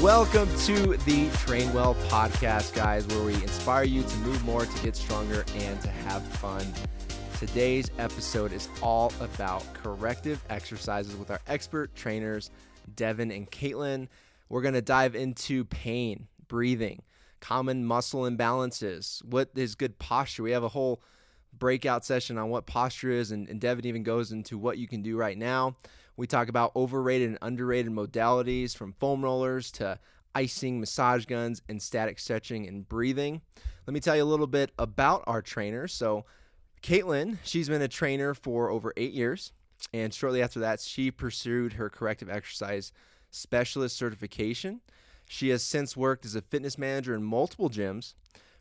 Welcome to the Trainwell podcast, guys, where we inspire you to move more, to get stronger, and to have fun. Today's episode is all about corrective exercises with our expert trainers, Devyn and Katelyn. We're going to dive into pain, breathing, common muscle imbalances, what is good posture. We have a whole breakout session on what posture is, and Devyn even goes into what you can do right now. We talk about overrated and underrated modalities, from foam rollers to icing, massage guns, and static stretching and breathing. Let me tell you a little bit about our trainers. So Katelyn, she's been a trainer for over 8 years, and shortly after that, she pursued her corrective exercise specialist certification. She has since worked as a fitness manager in multiple gyms,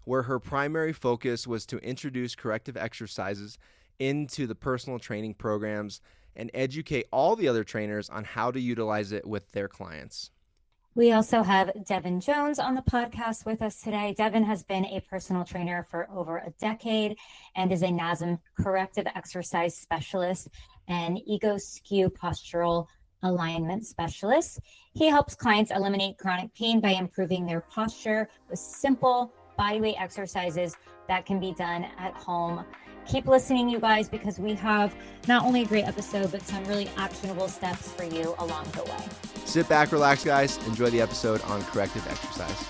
where her primary focus was to introduce corrective exercises into the personal training programs and educate all the other trainers on how to utilize it with their clients. We also have Devyn Jones on the podcast with us today. Devyn has been a personal trainer for over a decade and is a NASM corrective exercise specialist and ego skew postural alignment specialist. He helps clients eliminate chronic pain by improving their posture with simple bodyweight exercises that can be done at home. Keep listening, you guys, because we have not only a great episode, but some really actionable steps for you along the way. Sit back, relax, guys. Enjoy the episode on corrective exercise.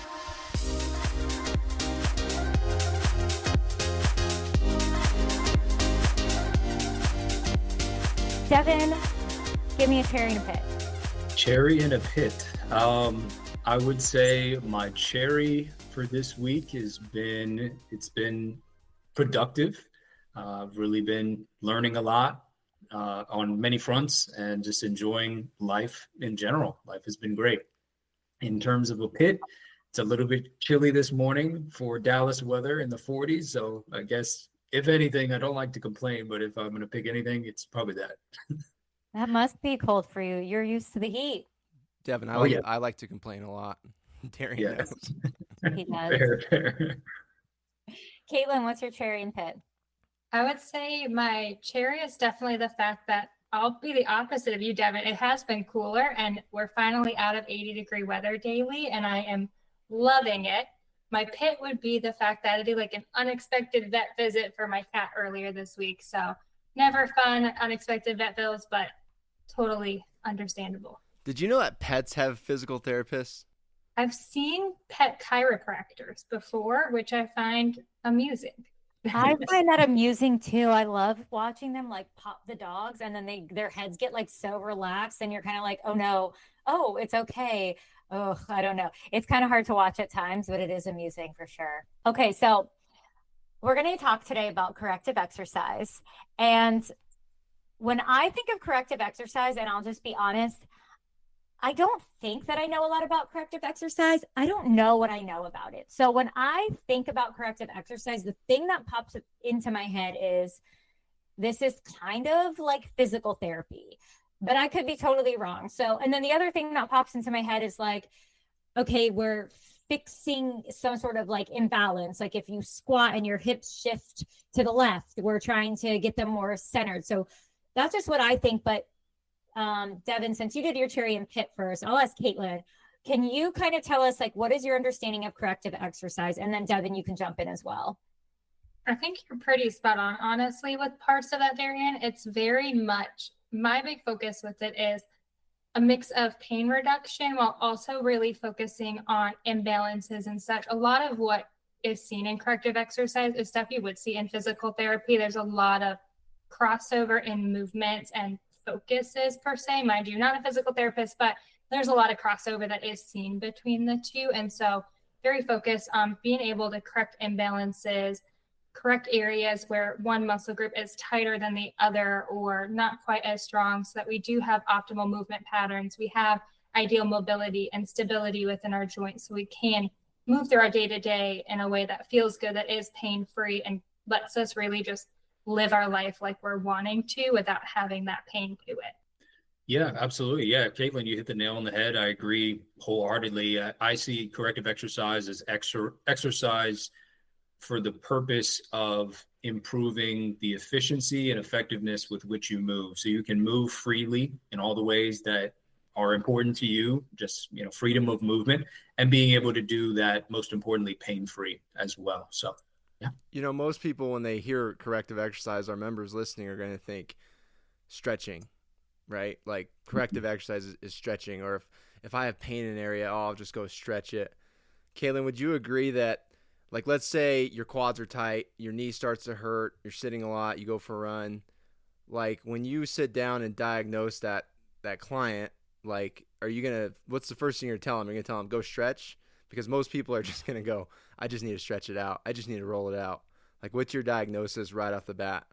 Devyn, give me a cherry and a pit. Cherry and a pit. I would say my cherry for this week it's been productive. I've really been learning a lot on many fronts and just enjoying life in general. Life has been great. In terms of a pit, it's a little bit chilly this morning for Dallas weather in the 40s. So I guess, if anything, I don't like to complain, but if I'm going to pick anything, it's probably that. That must be cold for you. You're used to the heat. Devyn, I like to complain a lot. Darian knows. He does. Fair. Katelyn, what's your cherry and pit? I would say my cherry is definitely the fact that I'll be the opposite of you, Devyn. It has been cooler and we're finally out of 80-degree weather daily, and I am loving it. My pit would be the fact that I did like an unexpected vet visit for my cat earlier this week. So never fun, unexpected vet bills, but totally understandable. Did you know that pets have physical therapists? I've seen pet chiropractors before, which I find amusing. I find that amusing too. I love watching them like pop the dogs, and then their heads get like so relaxed, and you're kind of like, oh no, oh, it's okay. Oh, I don't know. It's kind of hard to watch at times, but it is amusing for sure. Okay, so we're going to talk today about corrective exercise. And when I think of corrective exercise, and I'll just be honest, I don't think that I know a lot about corrective exercise. I don't know what I know about it. So when I think about corrective exercise, the thing that pops into my head is this is kind of like physical therapy, but I could be totally wrong. So, and then the other thing that pops into my head is like, okay, we're fixing some sort of like imbalance. Like if you squat and your hips shift to the left, we're trying to get them more centered. So that's just what I think. But Devyn, since you did your cherry and pit first, I'll ask Katelyn, can you kind of tell us like what is your understanding of corrective exercise? And then Devyn, you can jump in as well. I think you're pretty spot on, honestly, with parts of that, Darian. It's very much, my big focus with it is a mix of pain reduction while also really focusing on imbalances and such. A lot of what is seen in corrective exercise is stuff you would see in physical therapy. There's a lot of crossover in movements and focuses per se. Mind you, not a physical therapist, but there's a lot of crossover that is seen between the two. And so very focused on being able to correct imbalances, correct areas where one muscle group is tighter than the other or not quite as strong, so that we do have optimal movement patterns. We have ideal mobility and stability within our joints, so we can move through our day-to-day in a way that feels good, that is pain-free, and lets us really just live our life like we're wanting to without having that pain to it. Yeah, absolutely. Yeah, Katelyn, you hit the nail on the head. I agree wholeheartedly. I see corrective exercise as exercise for the purpose of improving the efficiency and effectiveness with which you move. So you can move freely in all the ways that are important to you, just, freedom of movement and being able to do that, most importantly, pain-free as well. So, yeah. Most people, when they hear corrective exercise, our members listening are going to think stretching, right? Like corrective exercise is stretching, or if I have pain in an area, I'll just go stretch it. Katelyn, would you agree that, like, let's say your quads are tight, your knee starts to hurt, you're sitting a lot, you go for a run, like when you sit down and diagnose that client, like, what's the first thing you're going to tell them? You're going to tell them, go stretch? Because most people are just going to go, I just need to stretch it out. I just need to roll it out. Like, what's your diagnosis right off the bat?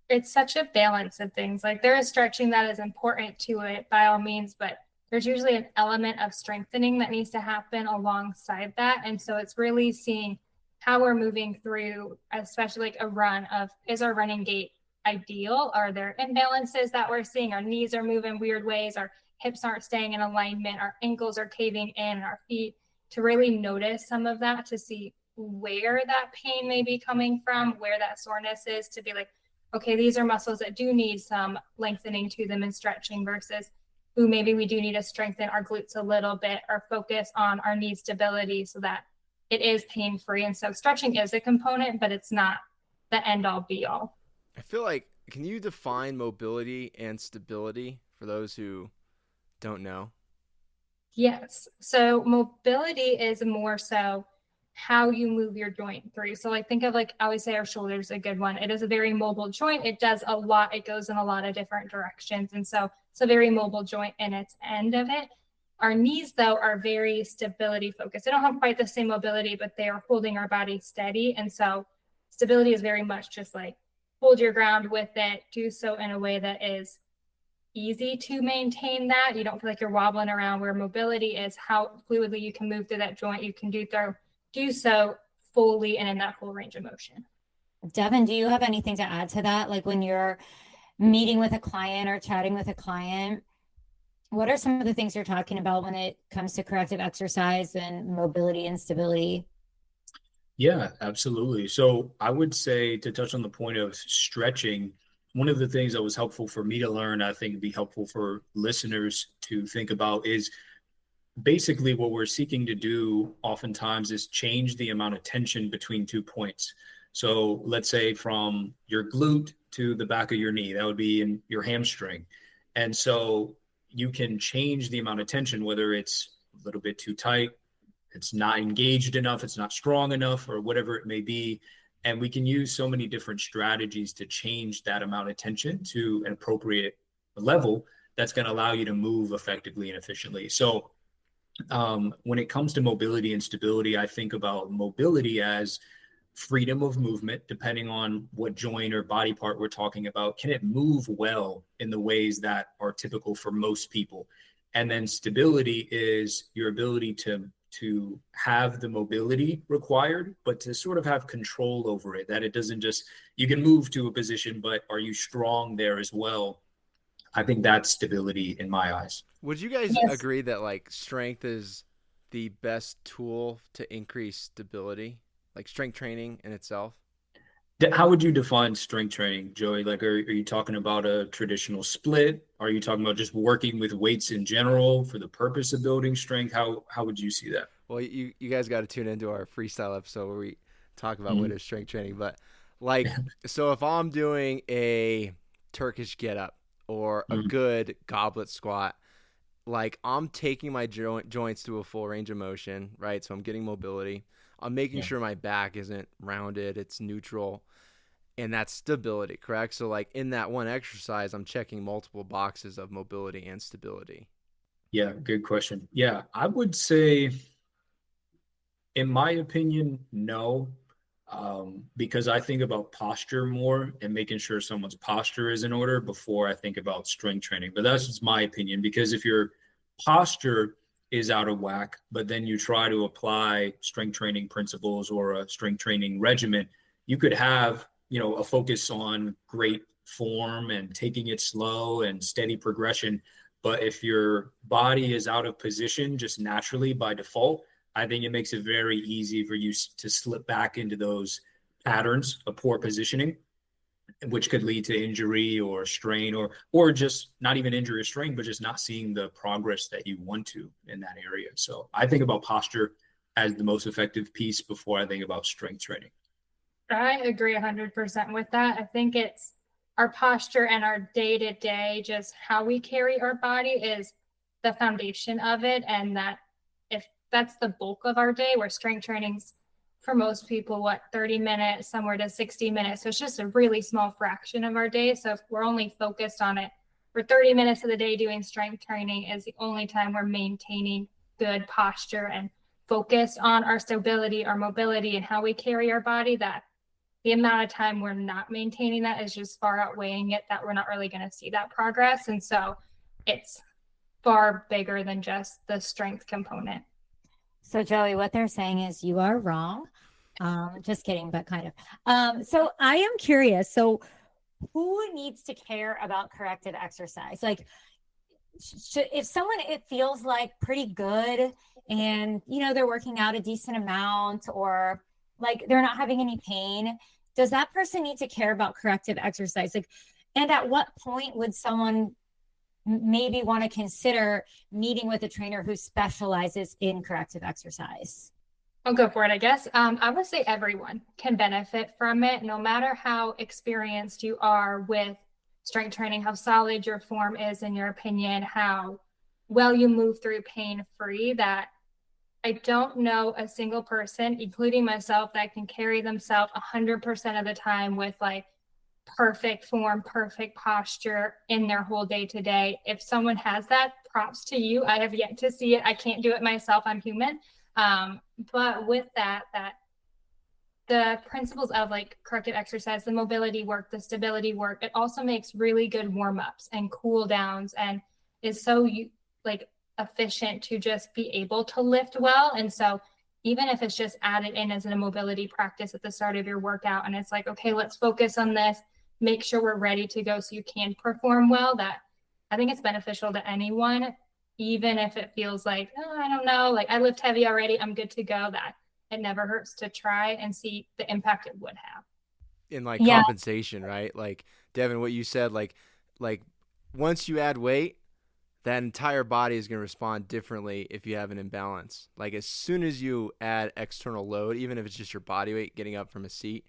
It's such a balance of things. Like there is stretching that is important to it by all means, but there's usually an element of strengthening that needs to happen alongside that. And so it's really seeing how we're moving through, especially like a run of, is our running gait ideal? Are there imbalances that we're seeing? Our knees are moving weird ways. Our hips aren't staying in alignment. Our ankles are caving in, and our feet, to really notice some of that, to see where that pain may be coming from, where that soreness is, to be like, okay, these are muscles that do need some lengthening to them and stretching, versus maybe we do need to strengthen our glutes a little bit or focus on our knee stability so that it is pain-free. And so stretching is a component, but it's not the end-all be-all. I feel like, can you define mobility and stability for those who don't know? Yes. So mobility is more so how you move your joint through. So like think of, like I always say, our shoulder is a good one. It is a very mobile joint. It does a lot. It goes in a lot of different directions. And so it's a very mobile joint in its end of it. Our knees, though, are very stability focused. They don't have quite the same mobility, but they are holding our body steady. And so stability is very much just like hold your ground with it, do so in a way that is easy to maintain that. You don't feel like you're wobbling around, where mobility is how fluidly you can move through that joint. You can do so fully and in that full range of motion. Devyn, do you have anything to add to that? Like when you're meeting with a client or chatting with a client, what are some of the things you're talking about when it comes to corrective exercise and mobility and stability? Yeah, absolutely. So I would say, to touch on the point of stretching, one of the things that was helpful for me to learn, I think would be helpful for listeners to think about, is basically what we're seeking to do oftentimes is change the amount of tension between 2 points. So let's say from your glute to the back of your knee, that would be in your hamstring. And so you can change the amount of tension, whether it's a little bit too tight, it's not engaged enough, it's not strong enough, or whatever it may be. And we can use so many different strategies to change that amount of tension to an appropriate level that's going to allow you to move effectively and efficiently. So when it comes to mobility and stability, I think about mobility as freedom of movement, depending on what joint or body part we're talking about. Can it move well in the ways that are typical for most people? And then stability is your ability to have the mobility required, but to sort of have control over it, that it doesn't just, you can move to a position, but are you strong there as well? I think that's stability in my eyes. Would you guys agree that like strength is the best tool to increase stability, like strength training in itself? How would you define strength training, Joey? Like, are you talking about a traditional split? Are you talking about just working with weights in general for the purpose of building strength? How would you see that? Well, you guys got to tune into our freestyle episode where we talk about what is strength training. But like, so if I'm doing a Turkish get up or a good goblet squat, like I'm taking my joints to a full range of motion, right? So I'm getting mobility. I'm making sure my back isn't rounded, it's neutral, and that's stability, correct? So like in that one exercise, I'm checking multiple boxes of mobility and stability. Yeah, good question. Yeah, I would say, in my opinion, no, because I think about posture more and making sure someone's posture is in order before I think about strength training. But that's just my opinion, because if your posture is out of whack, but then you try to apply strength training principles or a strength training regimen, you could have, a focus on great form and taking it slow and steady progression. But if your body is out of position just naturally by default, I think it makes it very easy for you to slip back into those patterns of poor positioning. which could lead to injury or strain, or just not even injury or strain, but just not seeing the progress that you want to in that area. So I think about posture as the most effective piece before I think about strength training. I agree 100% with that. I think it's our posture and our day-to-day, just how we carry our body is the foundation of it. And that if that's the bulk of our day, where strength training's for most people, 30 minutes, somewhere to 60 minutes. So it's just a really small fraction of our day. So if we're only focused on it for 30 minutes of the day, doing strength training is the only time we're maintaining good posture and focused on our stability, our mobility, and how we carry our body, that the amount of time we're not maintaining that is just far outweighing it, that we're not really going to see that progress. And so it's far bigger than just the strength component. So Joey, what they're saying is you are wrong. Just kidding, but kind of. So I am curious. So who needs to care about corrective exercise? Like, if someone, it feels like pretty good and, they're working out a decent amount, or like they're not having any pain, does that person need to care about corrective exercise? Like, and at what point would someone maybe want to consider meeting with a trainer who specializes in corrective exercise? I'll go for it, I guess. I would say everyone can benefit from it, no matter how experienced you are with strength training, how solid your form is, in your opinion, how well you move through pain-free. That I don't know a single person, including myself, that can carry themselves 100% of the time with like perfect form, perfect posture in their whole day to day. If someone has that, props to you. I have yet to see it. I can't do it myself. I'm human. But with that the principles of like corrective exercise, the mobility work, the stability work, it also makes really good warm-ups and cool downs, and is so like efficient to just be able to lift well. And so even if it's just added in as a mobility practice at the start of your workout, and it's like, okay, let's focus on this, make sure we're ready to go so you can perform well, that I think it's beneficial to anyone, even if it feels like, oh, I don't know, like I lift heavy already, I'm good to go. That it never hurts to try and see the impact it would have. In like compensation, right? Like Devyn, what you said, like once you add weight, that entire body is going to respond differently if you have an imbalance. Like as soon as you add external load, even if it's just your body weight getting up from a seat,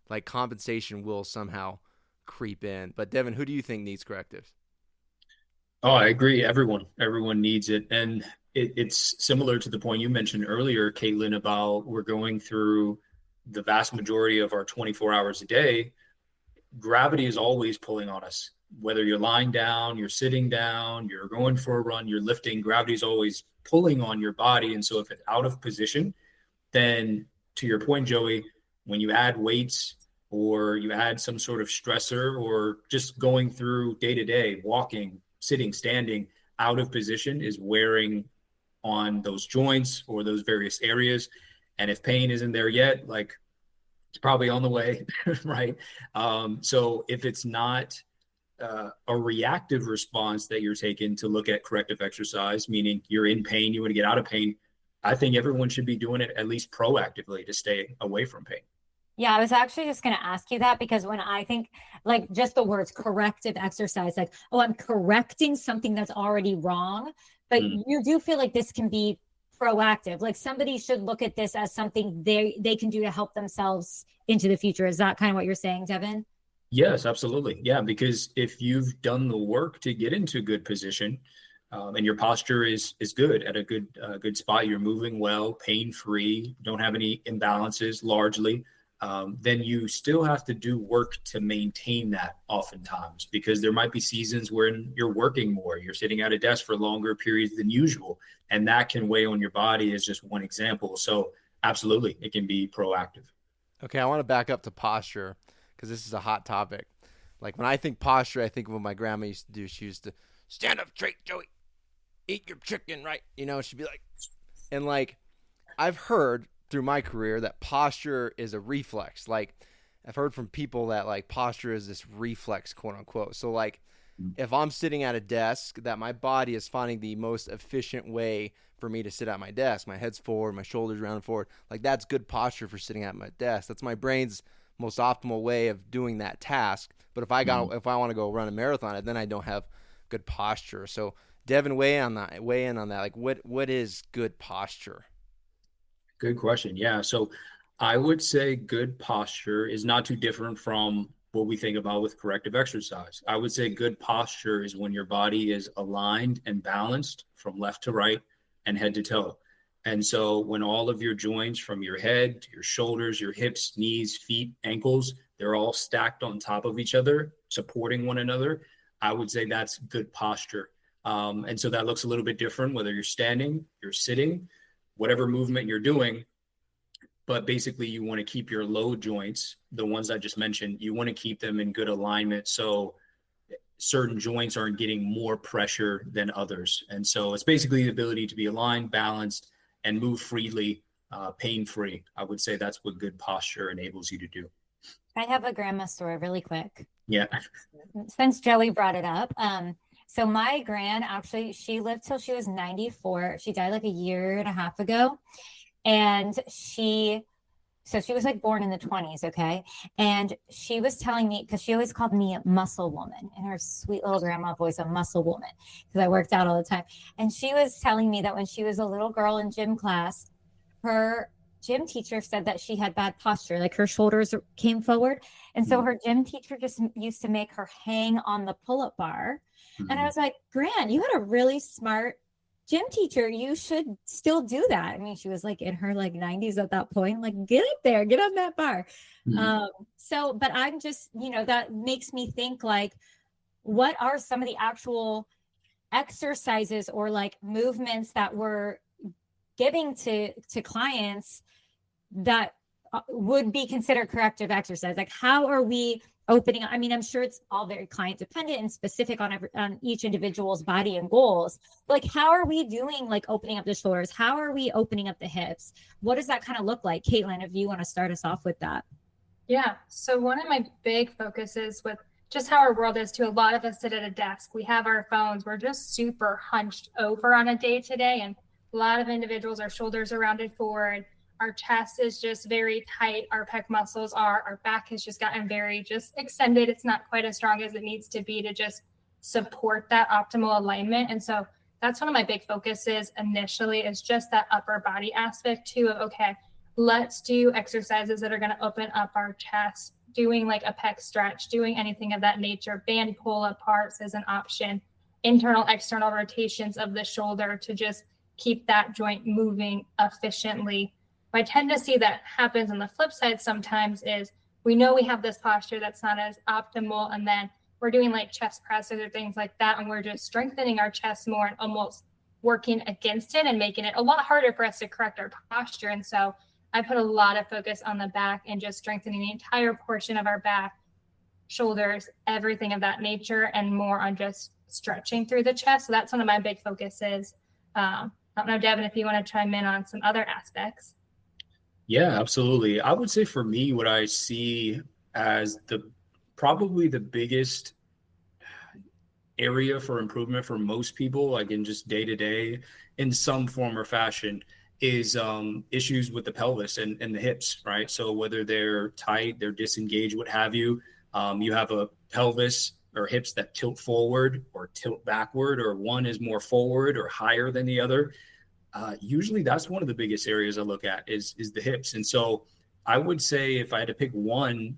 like compensation will somehow creep in. But Devyn, who do you think needs correctives? Oh, I agree. Everyone needs it. And it's similar to the point you mentioned earlier, Katelyn, about we're going through the vast majority of our 24 hours a day. Gravity is always pulling on us. Whether you're lying down, you're sitting down, you're going for a run, you're lifting, gravity is always pulling on your body. And so if it's out of position, then to your point, Joey, when you add weights or you add some sort of stressor, or just going through day to day, walking, sitting, standing, out of position is wearing on those joints or those various areas. And if pain isn't there yet, like it's probably on the way, right? So if it's not a reactive response that you're taking to look at corrective exercise, meaning you're in pain, you want to get out of pain, I think everyone should be doing it at least proactively to stay away from pain. Yeah, I was actually just going to ask you that, because when I think like just the words corrective exercise, like, oh, I'm correcting something that's already wrong. But you do feel like this can be proactive. Like somebody should look at this as something they can do to help themselves into the future. Is that kind of what you're saying, Devyn? Yes, absolutely. Yeah, because if you've done the work to get into a good position, and your posture is good, at a good spot, you're moving well, pain-free, don't have any imbalances largely, then you still have to do work to maintain that oftentimes, because there might be seasons when you're working more, you're sitting at a desk for longer periods than usual, and that can weigh on your body, is just one example. So absolutely, it can be proactive. Okay, I want to back up to posture, because this is a hot topic. Like when I think posture, I think of what my grandma used to do. She used to stand up straight, Joey, eat your chicken, right? She'd be like, and like I've heard through my career that posture is a reflex. Like I've heard from people that like posture is this reflex, quote unquote. So like if I'm sitting at a desk, that my body is finding the most efficient way for me to sit at my desk. My head's forward, my shoulders round forward. Like that's good posture for sitting at my desk. That's my brain's most optimal way of doing that task. But if I want to go run a marathon, then I don't have good posture. So Devyn, weigh in on that. Like what is good posture? Good question. Yeah. So I would say good posture is not too different from what we think about with corrective exercise. I would say good posture is when your body is aligned and balanced from left to right and head to toe. And so when all of your joints from your head to your shoulders, your hips, knees, feet, ankles, they're all stacked on top of each other, supporting one another, I would say that's good posture. And so that looks a little bit different, whether you're standing, you're sitting, whatever movement you're doing. But basically, you want to keep your low joints, the ones I just mentioned, you want to keep them in good alignment so certain joints aren't getting more pressure than others. And so it's basically the ability to be aligned, balanced, and move freely, pain-free. I would say that's what good posture enables you to do. I have a grandma story really quick. Yeah. Since Joey brought it up. So my gran, actually, she lived till she was 94. She died like a year and a half ago. And she was like born in the 20s, okay? And she was telling me, because she always called me a muscle woman, and her sweet little grandma voice, a muscle woman, because I worked out all the time. And she was telling me that when she was a little girl in gym class, her gym teacher said that she had bad posture, like her shoulders came forward. And so her gym teacher just used to make her hang on the pull-up bar. Mm-hmm. And I was like, Gran, you had a really smart gym teacher. You should still do that. I mean, she was like in her like 90s at that point, like get up there, get on that bar. Mm-hmm. But I'm just, that makes me think like, what are some of the actual exercises or like movements that we're giving to clients that would be considered corrective exercise? Like, how are we opening? I mean, I'm sure it's all very client dependent and specific on each individual's body and goals. Like, how are we doing, like opening up the shoulders? How are we opening up the hips? What does that kind of look like? Katelyn, if you want to start us off with that. Yeah. So one of my big focuses with just how our world is too, a lot of us sit at a desk. We have our phones. We're just super hunched over on a day to day. And a lot of individuals, our shoulders are rounded forward. Our chest is just very tight. Our pec muscles our back has just gotten very just extended. It's not quite as strong as it needs to be to just support that optimal alignment. And so that's one of my big focuses initially, is just that upper body aspect too of, okay, let's do exercises that are going to open up our chest, doing like a pec stretch, doing anything of that nature. Band pull aparts is an option. Internal, external rotations of the shoulder to just keep that joint moving efficiently. I tend to see that happens on the flip side sometimes is we know we have this posture that's not as optimal, and then we're doing like chest presses or things like that, and we're just strengthening our chest more and almost working against it and making it a lot harder for us to correct our posture. And so I put a lot of focus on the back and just strengthening the entire portion of our back, shoulders, everything of that nature, and more on just stretching through the chest. So that's one of my big focuses. I don't know, Devyn, if you want to chime in on some other aspects. Yeah, absolutely. I would say for me, what I see as probably the biggest area for improvement for most people, like in just day to day, in some form or fashion, is issues with the pelvis and the hips, right? So whether they're tight, they're disengaged, what have you, you have a pelvis or hips that tilt forward or tilt backward, or one is more forward or higher than the other. Usually that's one of the biggest areas I look at is the hips. And so I would say if I had to pick one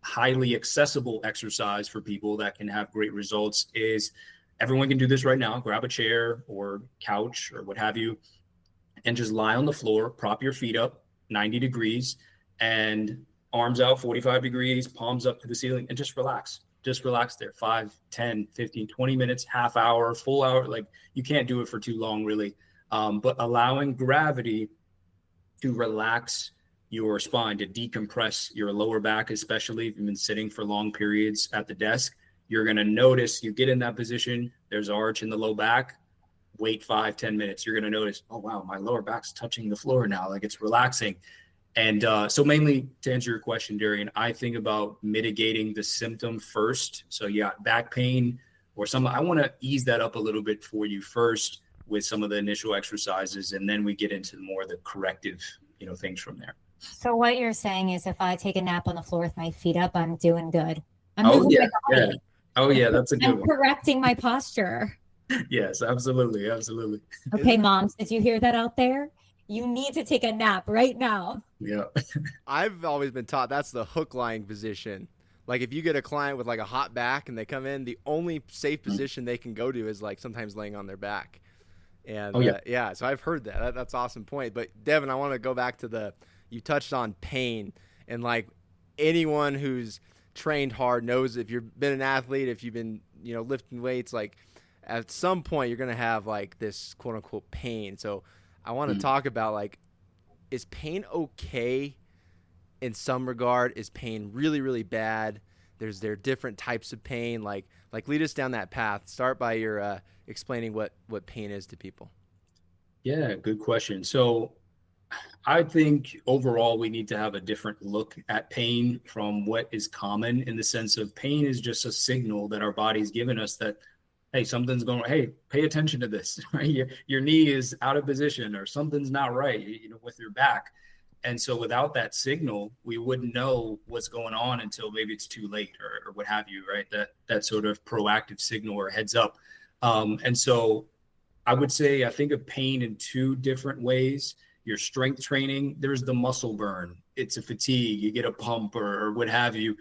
highly accessible exercise for people that can have great results, is everyone can do this right now. Grab a chair or couch or what have you, and just lie on the floor, prop your feet up 90 degrees and arms out 45 degrees, palms up to the ceiling, and just relax. Just relax there 5, 10, 15, 20 minutes, half hour, full hour. Like, you can't do it for too long, really. But allowing gravity to relax your spine, to decompress your lower back, especially if you've been sitting for long periods at the desk, you're going to notice you get in that position, there's arch in the low back, wait 5, 10 minutes. You're going to notice, oh, wow, my lower back's touching the floor now. Like, it's relaxing. And so mainly to answer your question, Darian, I think about mitigating the symptom first. So yeah, back pain or something, I want to ease that up a little bit for you first with some of the initial exercises, and then we get into more of the corrective, things from there. So what you're saying is if I take a nap on the floor with my feet up, I'm doing good. I'm Oh moving yeah, my yeah. body. Oh yeah, that's a good I'm one. correcting my posture. Yes, absolutely, absolutely. Okay, moms, did you hear that out there? You need to take a nap right now. Yeah. I've always been taught that's the hook lying position. Like if you get a client with like a hot back and they come in, the only safe position they can go to is like sometimes laying on their back. Oh And yeah. yeah, so I've heard that's an awesome point. But Devyn, I want to go back to you touched on pain, and like anyone who's trained hard knows if you've been an athlete, if you've been, lifting weights, like at some point you're going to have like this quote unquote pain. So I want to Mm. talk about like, is pain okay in some regard? Is pain really, really bad? There are different types of pain. Like lead us down that path. Start by your explaining what pain is to people. Yeah, good question. So I think overall we need to have a different look at pain from what is common, in the sense of pain is just a signal that our body's given us that, hey, something's going, hey, pay attention to this, right? Your knee is out of position or something's not right, with your back. And so without that signal, we wouldn't know what's going on until maybe it's too late, or what have you, right? That sort of proactive signal or heads up. And so I would say I think of pain in two different ways. Your strength training, there's the muscle burn. It's a fatigue. You get a pump or what have you.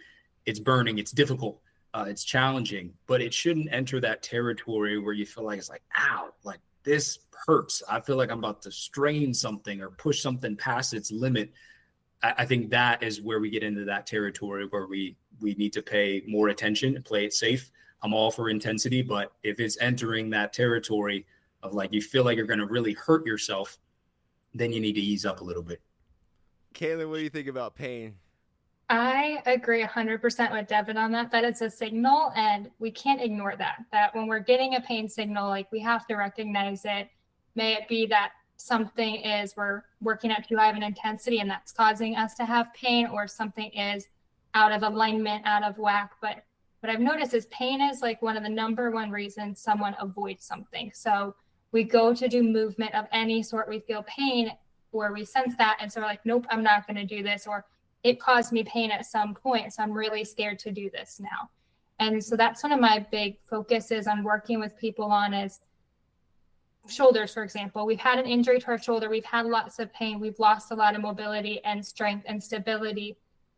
It's burning. It's difficult. It's challenging, but it shouldn't enter that territory where you feel like it's like, ow, like this hurts. I feel like I'm about to strain something or push something past its limit. I think that is where we get into that territory where we need to pay more attention and play it safe. I'm all for intensity, but if it's entering that territory of like you feel like you're going to really hurt yourself, then you need to ease up a little bit. Katelyn, what do you think about pain? I agree 100% with Devyn on that it's a signal and we can't ignore that when we're getting a pain signal, like we have to recognize it. May it be that something is we're working at too high of an intensity and that's causing us to have pain, or something is out of alignment, out of whack. But what I've noticed is pain is like one of the number one reasons someone avoids something. So we go to do movement of any sort, we feel pain or we sense that, and so we're like, nope, I'm not going to do this, or it caused me pain at some point, so I'm really scared to do this now. And so that's one of my big focuses on working with people on is shoulders, for example. We've had an injury to our shoulder. We've had lots of pain. We've lost a lot of mobility and strength and stability.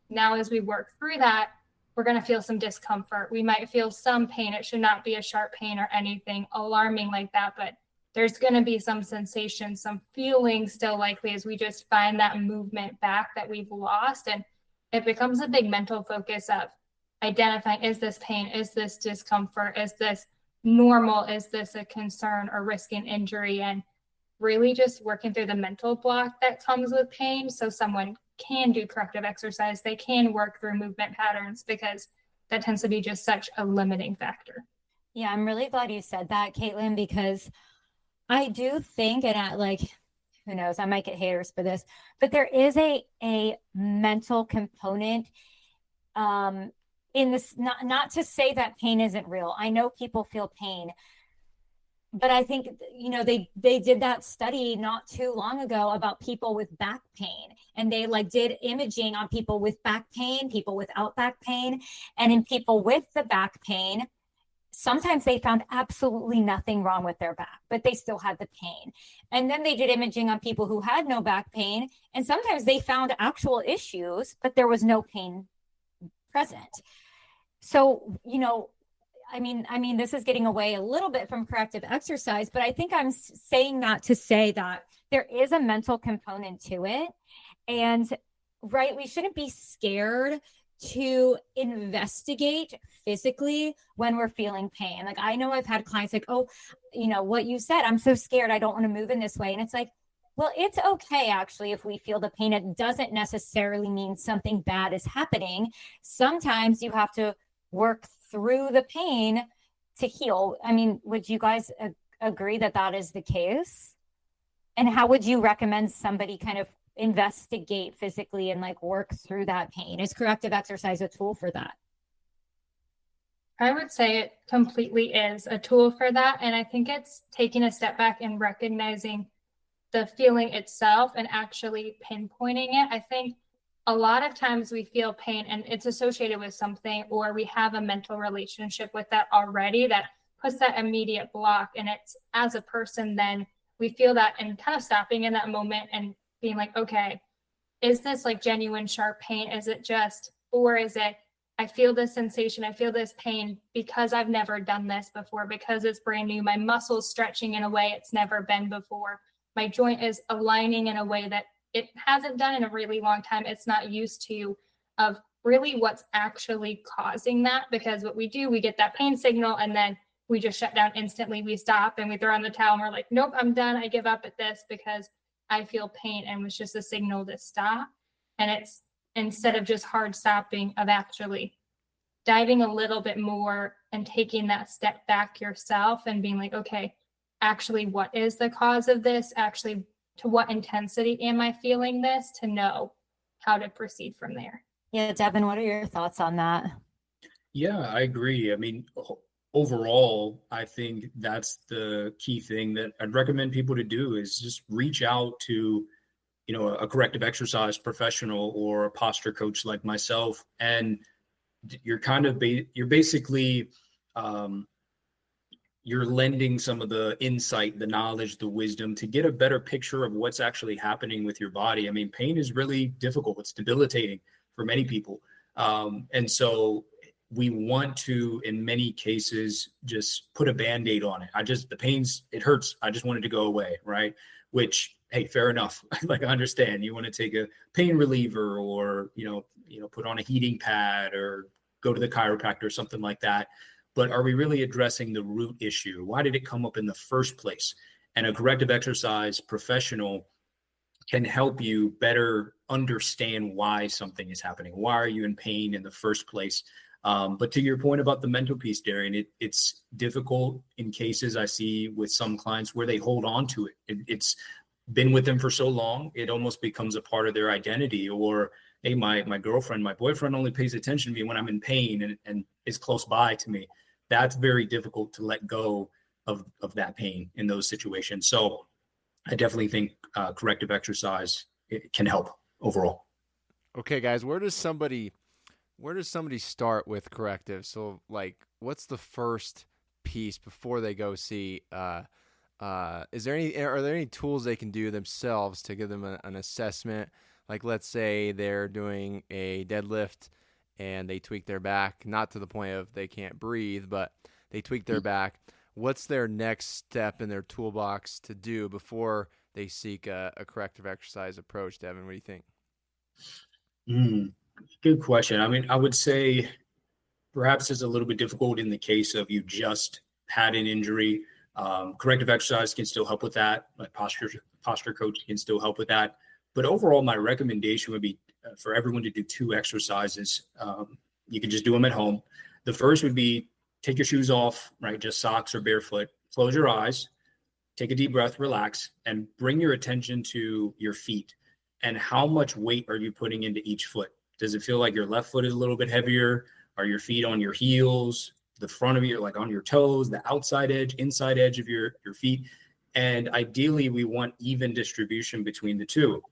Now, as we work through that, we're going to feel some discomfort. We might feel some pain. It should not be a sharp pain or anything alarming like that, but there's going to be some sensation, some feeling still likely as we just find that movement back that we've lost. And it becomes a big mental focus of identifying, is this pain? Is this discomfort? Is this normal? Is this a concern or risking injury? And really just working through the mental block that comes with pain so someone can do corrective exercise. They can work through movement patterns, because that tends to be just such a limiting factor. Yeah, I'm really glad you said that, Katelyn, because I do think, and like, who knows, I might get haters for this, but there is a mental component in this, not to say that pain isn't real. I know people feel pain, but I think, they did that study not too long ago about people with back pain, and they like did imaging on people with back pain, people without back pain, and in people with the back pain, sometimes they found absolutely nothing wrong with their back, but they still had the pain. And then they did imaging on people who had no back pain, and sometimes they found actual issues, but there was no pain present. So, I mean, this is getting away a little bit from corrective exercise, but I think I'm saying that to say that there is a mental component to it. And right, we shouldn't be scared to investigate physically when we're feeling pain. Like, I know I've had clients like, oh, what you said, I'm so scared, I don't want to move in this way. And it's like, well, it's okay, actually, if we feel the pain. It doesn't necessarily mean something bad is happening. Sometimes you have to work through the pain to heal. I mean, would you guys agree that that is the case? And how would you recommend somebody kind of investigate physically and like work through that pain? Is corrective exercise a tool for that? I would say it completely is a tool for that. And I think it's taking a step back and recognizing the feeling itself and actually pinpointing it. I think a lot of times we feel pain and it's associated with something, or we have a mental relationship with that already that puts that immediate block. And it's, as a person, then we feel that and kind of stopping in that moment and being like, okay, is this like genuine sharp pain? Is it just, or is it, I feel this sensation, I feel this pain because I've never done this before, because it's brand new. My muscle's stretching in a way it's never been before. My joint is aligning in a way that it hasn't done in a really long time. It's not used to, of really what's actually causing that. Because what we do, we get that pain signal and then we just shut down instantly. We stop and we throw on the towel and we're like, nope, I'm done. I give up at this because I feel pain, and it was just a signal to stop. And it's, instead of just hard stopping, of actually diving a little bit more and taking that step back yourself and being like, okay, actually, what is the cause of this? Actually, to what intensity am I feeling this, to know how to proceed from there. Yeah, Devyn, what are your thoughts on that? Yeah, I agree. I mean, overall, I think that's the key thing that I'd recommend people to do, is just reach out to, a corrective exercise professional or a posture coach like myself. And you're kind of, you're basically, you're lending some of the insight, the knowledge, the wisdom to get a better picture of what's actually happening with your body. I mean, pain is really difficult. It's debilitating for many people. And so we want to, in many cases, just put a Band-Aid on it. The pain's, it hurts. I just want it to go away. Right. Which, hey, fair enough. Like, I understand you want to take a pain reliever, or, put on a heating pad, or go to the chiropractor or something like that. But are we really addressing the root issue? Why did it come up in the first place? And a corrective exercise professional can help you better understand why something is happening. Why are you in pain in the first place? But to your point about the mental piece, Darian, it's difficult in cases I see with some clients where they hold on to it. It's been with them for so long, it almost becomes a part of their identity. Or, hey, my girlfriend, my boyfriend only pays attention to me when I'm in pain and is close by to me. That's very difficult to let go of that pain in those situations. So I definitely think corrective exercise, it can help overall. Okay, guys, where does somebody start with corrective? So, like, what's the first piece before they go see? Are there any tools they can do themselves to give them an assessment? Like, let's say they're doing a deadlift and they tweak their back, not to the point of they can't breathe, but they tweak their back. What's their next step in their toolbox to do before they seek a corrective exercise approach? Devyn, what do you think? Good question. I mean, I would say perhaps it's a little bit difficult in the case of you just had an injury. Corrective exercise can still help with that. Like posture coach can still help with that. But overall, my recommendation would be for everyone to do 2 exercises. You can just do them at home. The first would be take your shoes off, right? Just socks or barefoot. Close your eyes, take a deep breath, relax, and bring your attention to your feet. And how much weight are you putting into each foot? Does it feel like your left foot is a little bit heavier? Are your feet on your heels, the front of you, like on your toes, the outside edge, inside edge of your feet? And ideally, we want even distribution between the two.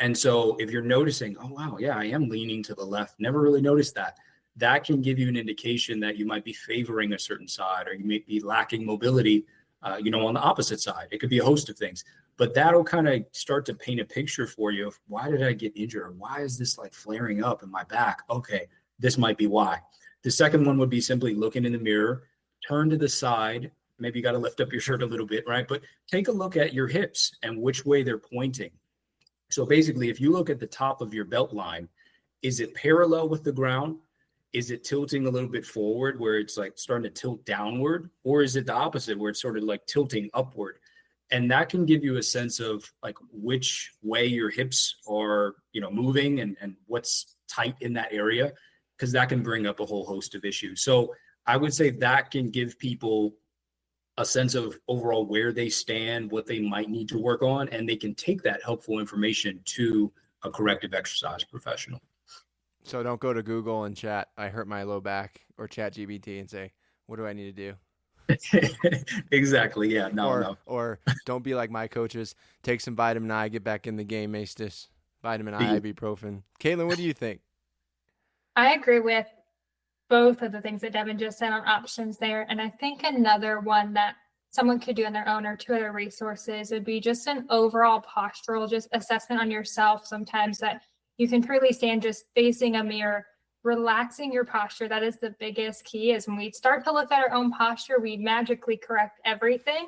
And so if you're noticing, oh, wow, yeah, I am leaning to the left, never really noticed that, that can give you an indication that you might be favoring a certain side, or you may be lacking mobility, on the opposite side. It could be a host of things, but that'll kind of start to paint a picture for you of, why did I get injured? Or why is this like flaring up in my back? Okay, this might be why. The second one would be simply looking in the mirror, turn to the side. Maybe you got to lift up your shirt a little bit, right? But take a look at your hips and which way they're pointing. So basically, if you look at the top of your belt line, is it parallel with the ground? Is it tilting a little bit forward where it's like starting to tilt downward? Or is it the opposite where it's sort of like tilting upward? And that can give you a sense of like which way your hips are, moving and what's tight in that area, because that can bring up a whole host of issues. So I would say that can give people a sense of overall where they stand, what they might need to work on, and they can take that helpful information to a corrective exercise professional. So don't go to Google and chat, I hurt my low back, or chat GBT and say, what do I need to do? Exactly. Yeah. No. Or don't be like my coaches. Take some vitamin I, get back in the game, Maestus. Vitamin I, Yeah. ibuprofen. Katelyn, what do you think? I agree with both of the things that Devyn just said on options there. And I think another one that someone could do on their own, or two other resources, would be just an overall postural just assessment on yourself. Sometimes that you can truly stand just facing a mirror, relaxing your posture. That is the biggest key. Is when we start to look at our own posture, we magically correct everything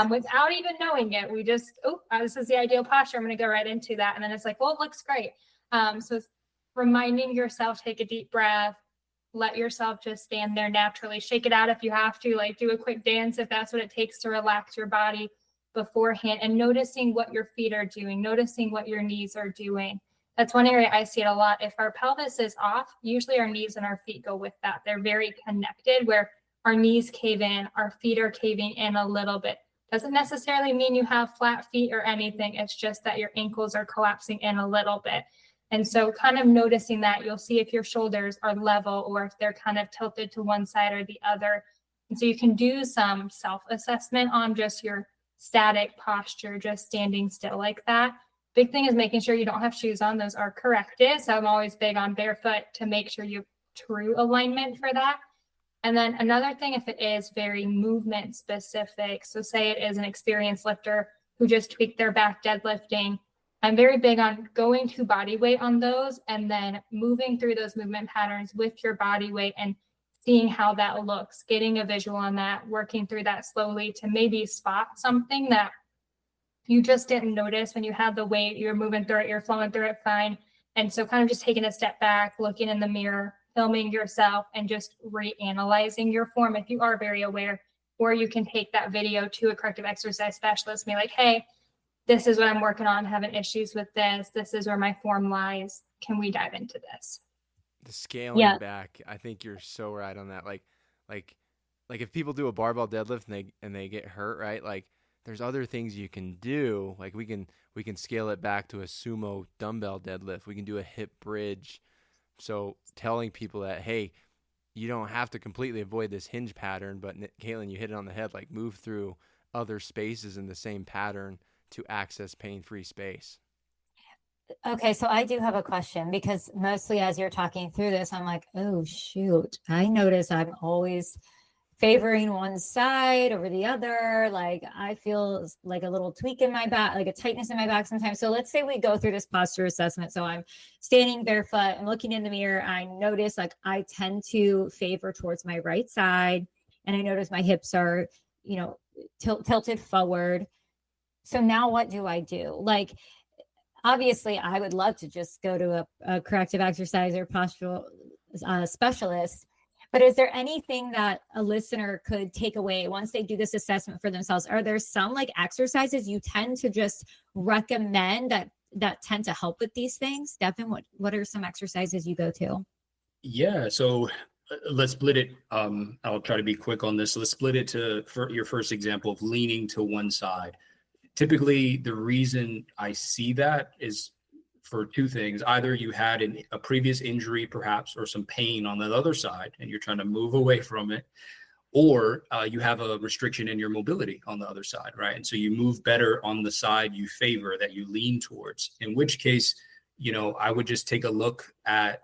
without even knowing it. We just, this is the ideal posture. I'm going to go right into that. And then it's like, well, it looks great. So it's reminding yourself, take a deep breath, let yourself just stand there naturally, shake it out if you have to, like do a quick dance if that's what it takes to relax your body beforehand, and noticing what your feet are doing, noticing what your knees are doing. That's one area I see it a lot. If our pelvis is off, usually our knees and our feet go with that. They're very connected, where our knees cave in, our feet are caving in a little bit. Doesn't necessarily mean you have flat feet or anything. It's just that your ankles are collapsing in a little bit. And so kind of noticing that, you'll see if your shoulders are level or if they're kind of tilted to one side or the other. And so you can do some self-assessment on just your static posture, just standing still like that. Big thing is making sure you don't have shoes on. Those are corrective. So I'm always big on barefoot to make sure you have true alignment for that. And then another thing, if it is very movement specific, so say it is an experienced lifter who just tweaked their back deadlifting, I'm very big on going to body weight on those and then moving through those movement patterns with your body weight and seeing how that looks, getting a visual on that, working through that slowly to maybe spot something that you just didn't notice when you had the weight, you're moving through it, you're flowing through it fine. And so kind of just taking a step back, looking in the mirror, filming yourself, and just reanalyzing your form if you are very aware. Or you can take that video to a corrective exercise specialist and be like, hey, this is what I'm working on, having issues with this. This is where my form lies. Can we dive into this? The scaling back, I think you're so right on that. Like if people do a barbell deadlift and they get hurt, right? Like there's other things you can do. Like we can scale it back to a sumo dumbbell deadlift. We can do a hip bridge. So telling people that, hey, you don't have to completely avoid this hinge pattern, but Katelyn, you hit it on the head, like move through other spaces in the same pattern to access pain-free space. Okay, so I do have a question, because mostly as you're talking through this, I'm like, oh shoot, I notice I'm always favoring one side over the other. Like I feel like a little tweak in my back, like a tightness in my back sometimes. So let's say we go through this posture assessment. So I'm standing barefoot and looking in the mirror. I notice like I tend to favor towards my right side, and I notice my hips are, tilted forward. So now what do I do? Like, obviously I would love to just go to a corrective exercise or postural specialist, but is there anything that a listener could take away once they do this assessment for themselves? Are there some like exercises you tend to just recommend that tend to help with these things? Devyn, what are some exercises you go to? Yeah. So let's split it. I'll try to be quick on this. Let's split it for your first example of leaning to one side. Typically, the reason I see that is for two things. Either you had a previous injury, perhaps, or some pain on the other side, and you're trying to move away from it, or you have a restriction in your mobility on the other side, right? And so you move better on the side you favor, that you lean towards, in which case, I would just take a look at,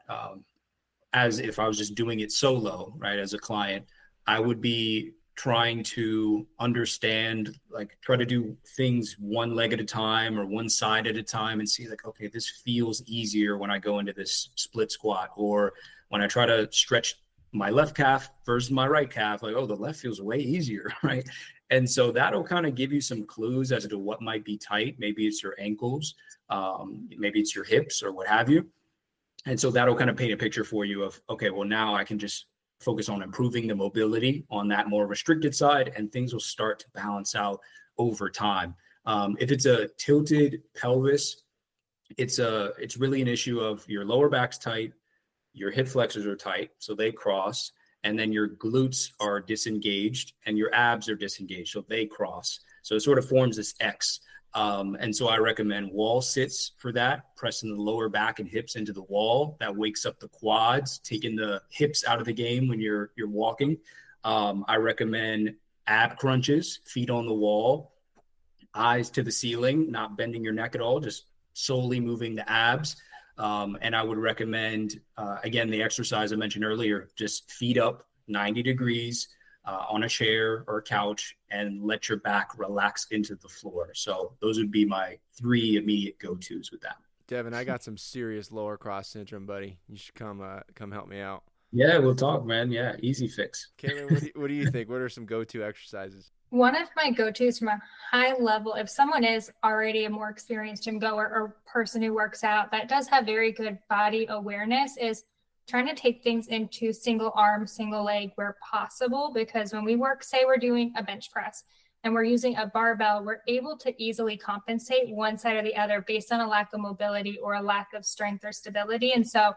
as if I was just doing it solo, right? As a client, I would be trying to understand, like try to do things one leg at a time or one side at a time and see like, okay, this feels easier when I go into this split squat, or when I try to stretch my left calf versus my right calf, like, oh, the left feels way easier, right? And so that'll kind of give you some clues as to what might be tight. Maybe it's your ankles, maybe it's your hips or what have you. And so that'll kind of paint a picture for you of, okay, well, now I can just focus on improving the mobility on that more restricted side, and things will start to balance out over time. If it's a tilted pelvis, it's really an issue of your lower back's tight, your hip flexors are tight, so they cross, and then your glutes are disengaged and your abs are disengaged, so they cross. So it sort of forms this X. And so I recommend wall sits for that, pressing the lower back and hips into the wall. That wakes up the quads, taking the hips out of the game when you're walking. I recommend ab crunches, feet on the wall, eyes to the ceiling, not bending your neck at all, just solely moving the abs. And I would recommend, again, the exercise I mentioned earlier, just feet up 90 degrees on a chair or a couch and let your back relax into the floor. So those would be my 3 immediate go-tos with that. Devyn, I got some serious lower cross syndrome, buddy. You should come help me out. Yeah, we'll talk, man. Yeah, easy fix. Katelyn, what do you think? What are some go-to exercises? One of my go-tos from a high level, if someone is already a more experienced gym goer or person who works out that does have very good body awareness, is trying to take things into single arm, single leg where possible. Because when we work, say we're doing a bench press and we're using a barbell, we're able to easily compensate one side or the other based on a lack of mobility or a lack of strength or stability. And so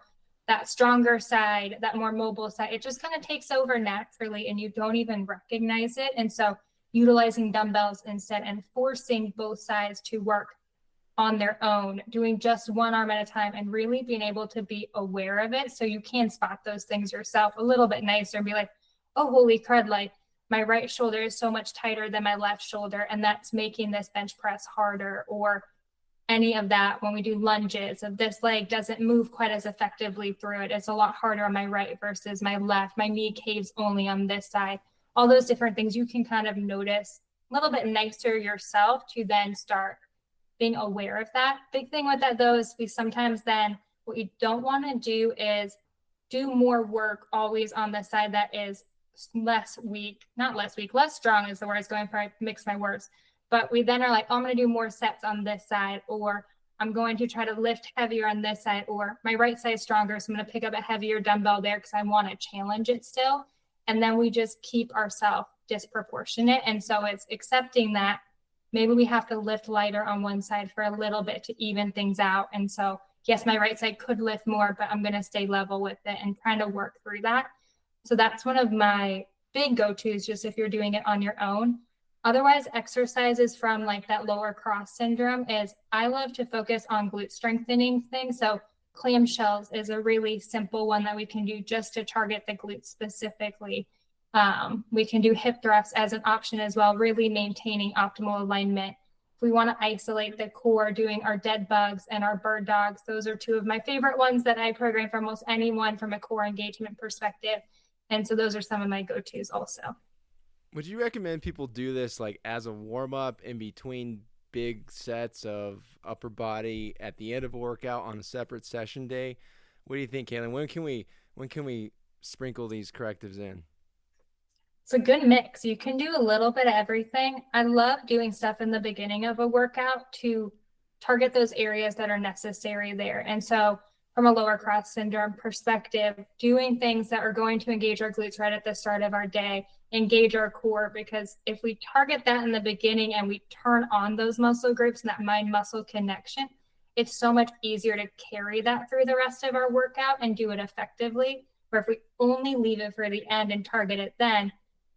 that stronger side, that more mobile side, it just kind of takes over naturally and you don't even recognize it. And so utilizing dumbbells instead and forcing both sides to work on their own, doing just one arm at a time and really being able to be aware of it. So you can spot those things yourself a little bit nicer and be like, oh, holy crud, like my right shoulder is so much tighter than my left shoulder. And that's making this bench press harder, or any of that. When we do lunges, if this leg doesn't move quite as effectively through it, it's a lot harder on my right versus my left. My knee caves only on this side. All those different things you can kind of notice a little bit nicer yourself to then start being aware of that. Big thing with that though is we sometimes then, what you don't want to do is do more work always on the side that is less strong is the word I was going for. I mix my words. But we then are like, oh, I'm going to do more sets on this side, or I'm going to try to lift heavier on this side, or my right side is stronger, so I'm going to pick up a heavier dumbbell there because I want to challenge it still. And then we just keep ourselves disproportionate. And so it's accepting that maybe we have to lift lighter on one side for a little bit to even things out. And so, yes, my right side could lift more, but I'm going to stay level with it and trying to work through that. So that's one of my big go-tos, just if you're doing it on your own. Otherwise, exercises from like that lower cross syndrome is I love to focus on glute strengthening things. So clamshells is a really simple one that we can do just to target the glutes specifically. We can do hip thrusts as an option as well, really maintaining optimal alignment. If we want to isolate the core, doing our dead bugs and our bird dogs, those are 2 of my favorite ones that I program for almost anyone from a core engagement perspective. And so those are some of my go-tos also. Would you recommend people do this like as a warm-up in between big sets of upper body at the end of a workout on a separate session day? What do you think, Katelyn? When can we sprinkle these correctives in? It's a good mix. You can do a little bit of everything. I love doing stuff in the beginning of a workout to target those areas that are necessary there. And so from a lower cross syndrome perspective, doing things that are going to engage our glutes right at the start of our day, engage our core, because if we target that in the beginning and we turn on those muscle groups and that mind muscle connection, it's so much easier to carry that through the rest of our workout and do it effectively. Where if we only leave it for the end and target it then,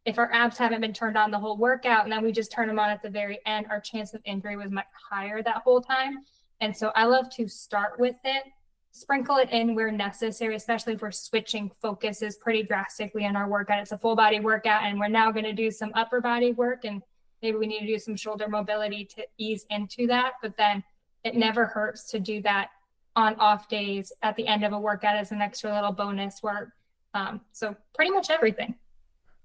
if our abs haven't been turned on the whole workout and then we just turn them on at the very end, our chance of injury was much higher that whole time. And so I love to start with it, sprinkle it in where necessary, especially if we're switching focuses pretty drastically in our workout. It's a full body workout and we're now going to do some upper body work, and maybe we need to do some shoulder mobility to ease into that. But then it never hurts to do that on off days at the end of a workout as an extra little bonus work. So pretty much everything.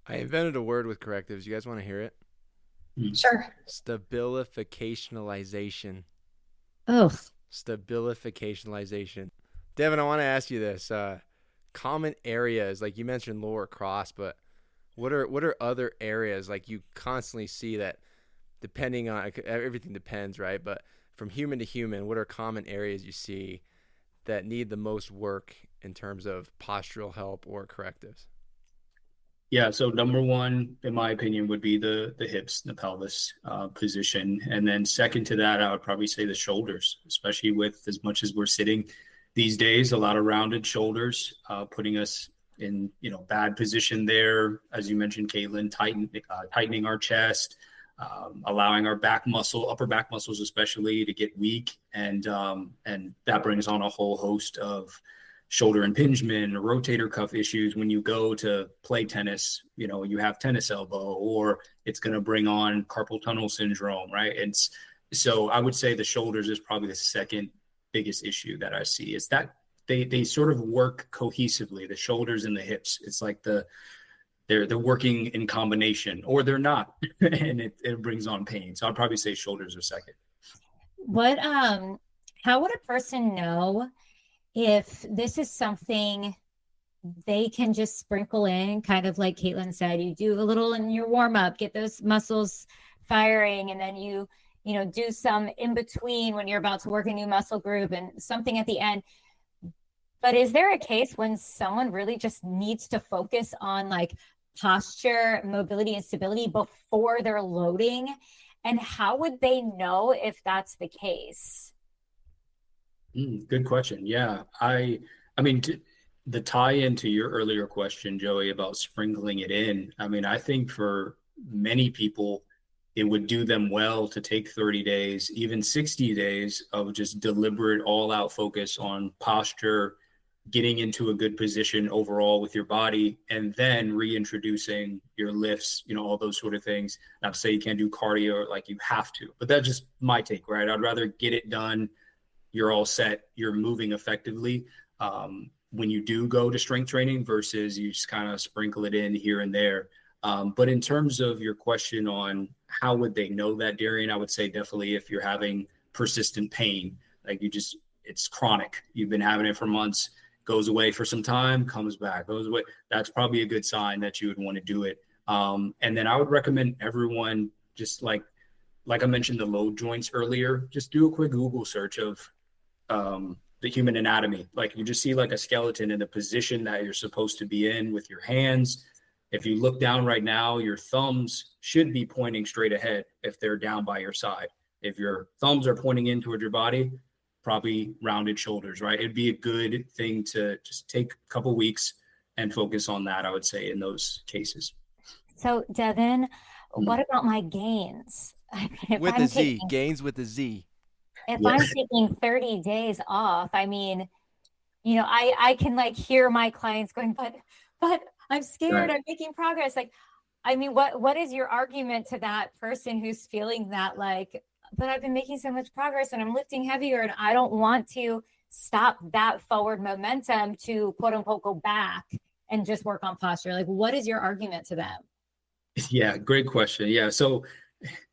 I invented a word with correctives. You guys want to hear it? Sure. Stabilificationalization. Oh, Stabilificationalization. Devyn, I want to ask you this. Common areas, like you mentioned lower cross, but what are other areas like you constantly see that, depending on, everything depends, right? But from human to human, what are common areas you see that need the most work in terms of postural help or correctives? Yeah, so number 1, in my opinion, would be the hips, the pelvis position. And then second to that, I would probably say the shoulders, especially with as much as we're sitting these days, a lot of rounded shoulders, putting us in, bad position there. As you mentioned, Katelyn, tightening our chest, allowing our upper back muscles especially, to get weak. And that brings on a whole host of shoulder impingement or rotator cuff issues when you go to play tennis. You have tennis elbow, or it's going to bring on carpal tunnel syndrome, right? So I would say the shoulders is probably the second biggest issue that I see. Is that they sort of work cohesively, the shoulders and the hips. It's like they're working in combination, or they're not, and it brings on pain. So I'd probably say shoulders are second. How would a person know if this is something they can just sprinkle in, kind of like Katelyn said, you do a little in your warm up, get those muscles firing, and then you do some in between when you're about to work a new muscle group and something at the end. But is there a case when someone really just needs to focus on like posture, mobility, and stability before they're loading? And how would they know if that's the case? Good question. Yeah. I mean, the tie into your earlier question, Joey, about sprinkling it in. I mean, I think for many people, it would do them well to take 30 days, even 60 days of just deliberate all out focus on posture, getting into a good position overall with your body, and then reintroducing your lifts, all those sort of things. Not to say you can't do cardio like you have to, but that's just my take, right? I'd rather get it done. You're all set. You're moving effectively when you do go to strength training versus you just kind of sprinkle it in here and there. But in terms of your question on how would they know that, Darian, I would say definitely if you're having persistent pain, like it's chronic. You've been having it for months, goes away for some time, comes back, goes away. That's probably a good sign that you would want to do it. And then I would recommend everyone, just like I mentioned the load joints earlier, just do a quick Google search of the human anatomy. Like you just see like a skeleton in the position that you're supposed to be in with your hands. If you look down right now, your thumbs should be pointing straight ahead if they're down by your side. If your thumbs are pointing in towards your body, probably rounded shoulders, right? It'd be a good thing to just take a couple weeks and focus on that, I would say, in those cases. So, Devyn, what about my gains? With a Z, gains with a Z. If I'm taking 30 days off, I mean, I can like hear my clients going, but I'm scared. Right. I'm making progress. Like, I mean, what is your argument to that person who's feeling that like, but I've been making so much progress and I'm lifting heavier and I don't want to stop that forward momentum to quote unquote go back and just work on posture? Like, what is your argument to them? Yeah, great question. Yeah. So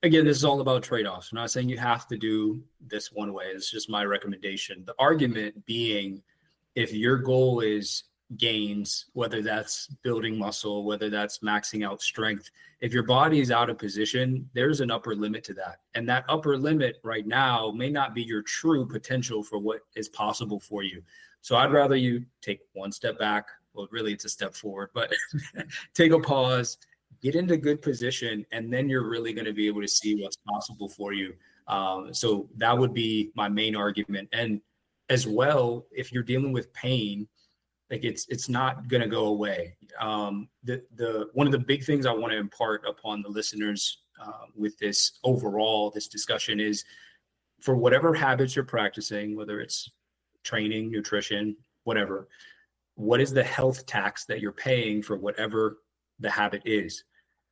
again, this is all about trade-offs. I'm not saying you have to do this one way. It's just my recommendation. The argument being, if your goal is gains, whether that's building muscle, whether that's maxing out strength, if your body is out of position, there's an upper limit to that. And that upper limit right now may not be your true potential for what is possible for you. So I'd rather you take one step back. Well, really it's a step forward, but take a pause, get into good position, and then you're really going to be able to see what's possible for you. So that would be my main argument. And as well, if you're dealing with pain, like it's not going to go away. The one of the big things I want to impart upon the listeners with this discussion is, for whatever habits you're practicing, whether it's training, nutrition, whatever, what is the health tax that you're paying for whatever the habit is?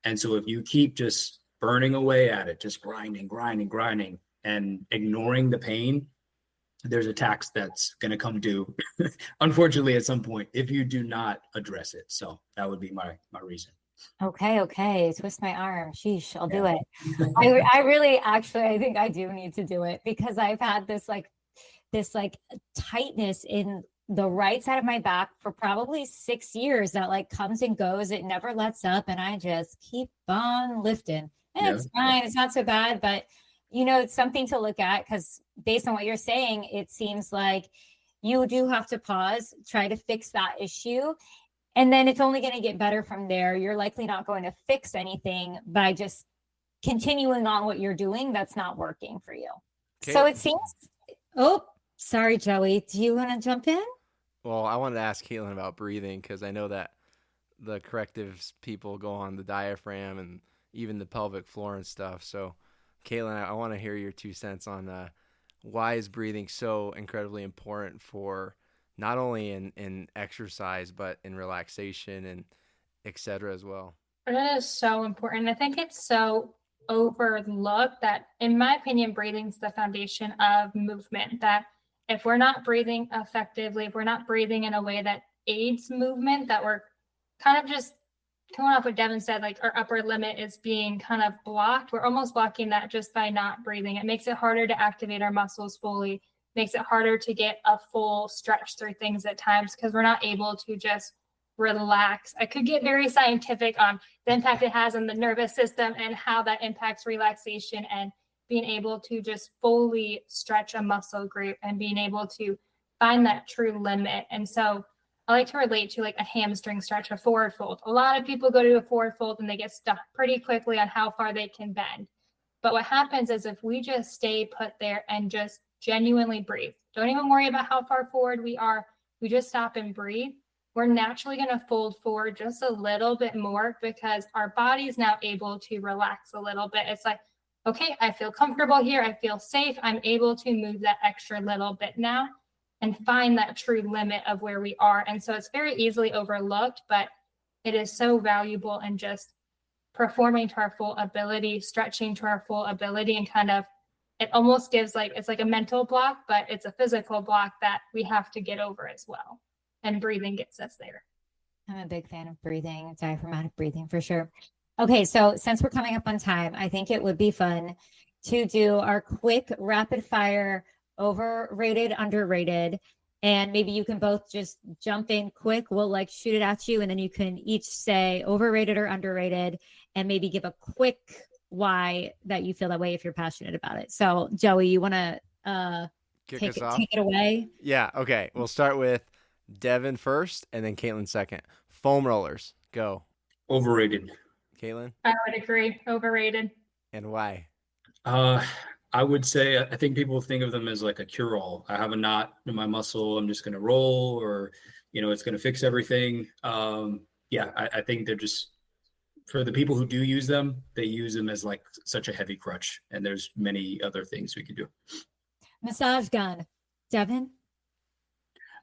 And so if you keep just burning away at it, just grinding, and ignoring the pain, there's a tax that's going to come due, unfortunately, at some point, if you do not address it. So that would be my reason. Okay. Twist my arm. Sheesh, I'll do it. I really, actually, I think I do need to do it, because I've had this tightness in the right side of my back for probably 6 years that like comes and goes. It never lets up. And I just keep on lifting. And it's fine. It's not so bad, but it's something to look at, because based on what you're saying, it seems like you do have to pause, try to fix that issue. And then it's only going to get better from there. You're likely not going to fix anything by just continuing on what you're doing that's not working for you. Okay. So it seems, sorry, Joey. Do you want to jump in? Well, I wanted to ask Katelyn about breathing, because I know that the correctives people go on the diaphragm and even the pelvic floor and stuff. So Katelyn, I want to hear your 2 cents on why is breathing so incredibly important for not only in exercise, but in relaxation and et cetera as well. That is so important. I think it's so overlooked that, in my opinion, breathing's the foundation of movement. That if we're not breathing effectively, if we're not breathing in a way that aids movement, that we're kind of just going off what Devyn said, like our upper limit is being kind of blocked. We're almost blocking that just by not breathing. It makes it harder to activate our muscles fully, makes it harder to get a full stretch through things at times because we're not able to just relax. I could get very scientific on the impact it has on the nervous system and how that impacts relaxation and being able to just fully stretch a muscle group and being able to find that true limit. And so I like to relate to like a hamstring stretch, a forward fold. A lot of people go to a forward fold and they get stuck pretty quickly on how far they can bend. But what happens is if we just stay put there and just genuinely breathe, don't even worry about how far forward we are, we just stop and breathe, we're naturally going to fold forward just a little bit more because our body is now able to relax a little bit. It's like, okay, I feel comfortable here. I feel safe. I'm able to move that extra little bit now and find that true limit of where we are. And so it's very easily overlooked, but it is so valuable in just performing to our full ability, stretching to our full ability, and kind of, it almost gives like, it's like a mental block, but it's a physical block that we have to get over as well. And breathing gets us there. I'm a big fan of breathing, diaphragmatic breathing for sure. Okay, so since we're coming up on time, I think it would be fun to do our quick rapid fire overrated, underrated, and maybe you can both just jump in quick. We'll like shoot it at you, and then you can each say overrated or underrated, and maybe give a quick why that you feel that way if you're passionate about it. So, Joey, you want to Kick us off? take it away? Yeah. Okay. We'll start with Devyn first, and then Katelyn second. Foam rollers, go. Overrated. Katelyn? I would agree. Overrated. And why? I would say I think people think of them as like a cure-all. I have a knot in my muscle. I'm just going to roll, or it's going to fix everything. I think they're just, for the people who do use them, they use them as like such a heavy crutch. And there's many other things we can do. Massage gun, Devyn?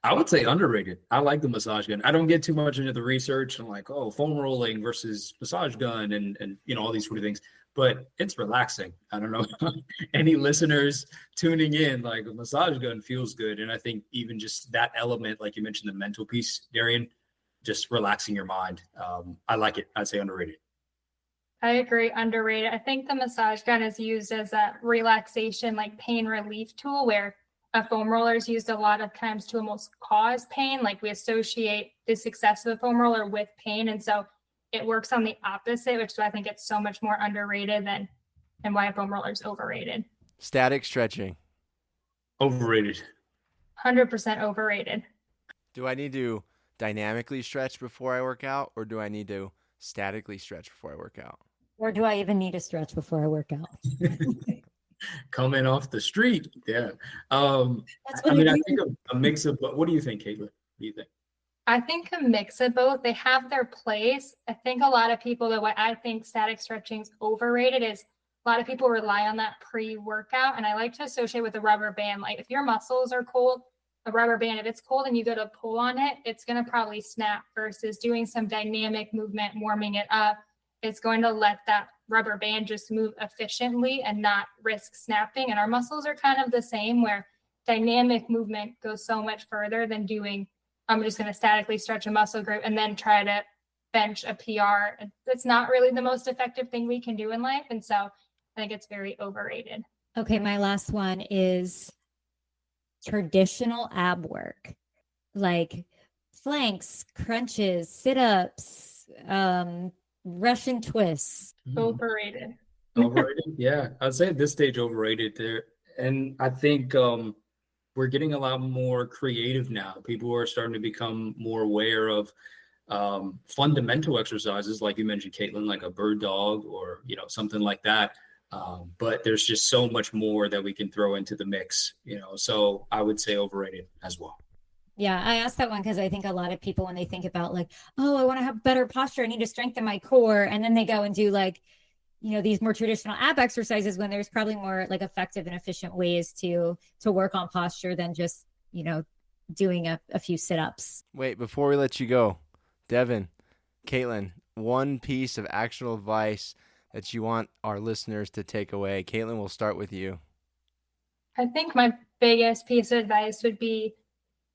I would say underrated. I like the massage gun. I don't get too much into the research and like, foam rolling versus massage gun and all these sort of things, but it's relaxing. I don't know any listeners tuning in, like a massage gun feels good. And I think even just that element, like you mentioned, the mental piece, Darian, just relaxing your mind. I like it. I'd say underrated. I agree. Underrated. I think the massage gun is used as a relaxation, like pain relief tool, where a foam roller is used a lot of times to almost cause pain. Like we associate the success of a foam roller with pain. And so it works on the opposite, which is why I think it's so much more underrated and why a foam roller is overrated. Static stretching. Overrated. 100% overrated. Do I need to dynamically stretch before I work out, or do I need to statically stretch before I work out? Or do I even need to stretch before I work out? Coming off the street. Yeah. That's what I think a mix of, but what do you think, Katelyn? What do you think? I think a mix of both. They have their place. I think a lot of people, that what I think static stretching is overrated is a lot of people rely on that pre-workout. And I like to associate with a rubber band. Like if your muscles are cold, a rubber band, if it's cold and you go to pull on it, it's going to probably snap, versus doing some dynamic movement, warming it up. It's going to let that rubber band just move efficiently and not risk snapping. And our muscles are kind of the same, where dynamic movement goes so much further than doing, I'm just going to statically stretch a muscle group and then try to bench a PR. It's not really the most effective thing we can do in life. And so I think it's very overrated. Okay, my last one is traditional ab work, like planks, crunches, sit-ups, Russian twists. Overrated. Overrated? Yeah, I'd say at this stage overrated there. And I think we're getting a lot more creative now. People are starting to become more aware of fundamental exercises, like you mentioned, Katelyn, like a bird dog or something like that. But there's just so much more that we can throw into the mix, so I would say overrated as well. Yeah, I asked that one because I think a lot of people, when they think about like, I want to have better posture, I need to strengthen my core. And then they go and do like, these more traditional ab exercises, when there's probably more like effective and efficient ways to work on posture than just, doing a few sit-ups. Wait, before we let you go, Devyn, Katelyn, one piece of actionable advice that you want our listeners to take away. Katelyn, we'll start with you. I think my biggest piece of advice would be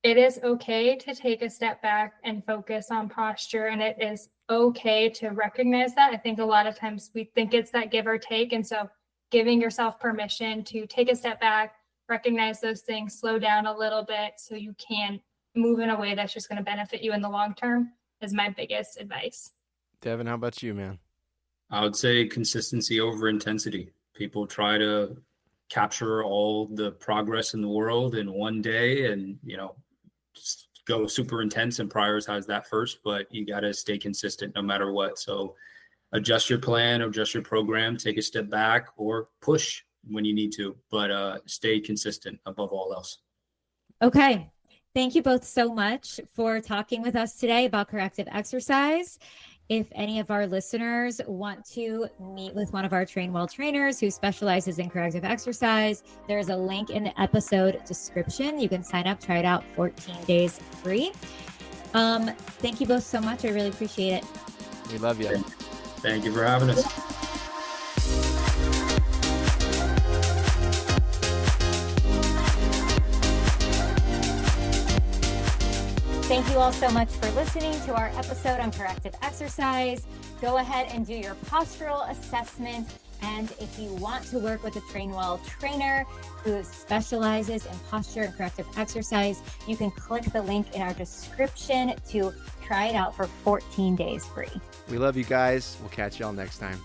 it is okay to take a step back and focus on posture, and it is okay to recognize that. I think a lot of times we think it's that give or take, and so giving yourself permission to take a step back, recognize those things, slow down a little bit so you can move in a way that's just going to benefit you in the long term is my biggest advice. Devyn, how about you, man? I would say consistency over intensity. People try to capture all the progress in the world in one day and, just go super intense and prioritize that first, but you got to stay consistent no matter what. So adjust your plan, adjust your program, take a step back or push when you need to, but stay consistent above all else. Okay. Thank you both so much for talking with us today about corrective exercise. If any of our listeners want to meet with one of our Trainwell trainers who specializes in corrective exercise, there's a link in the episode description. You can sign up, try it out, 14 days free. Thank you both so much. I really appreciate it. We love you. Thank you for having us. Thank you all so much for listening to our episode on corrective exercise. Go ahead and do your postural assessment. And if you want to work with a Trainwell trainer who specializes in posture and corrective exercise, you can click the link in our description to try it out for 14 days free. We love you guys. We'll catch y'all next time.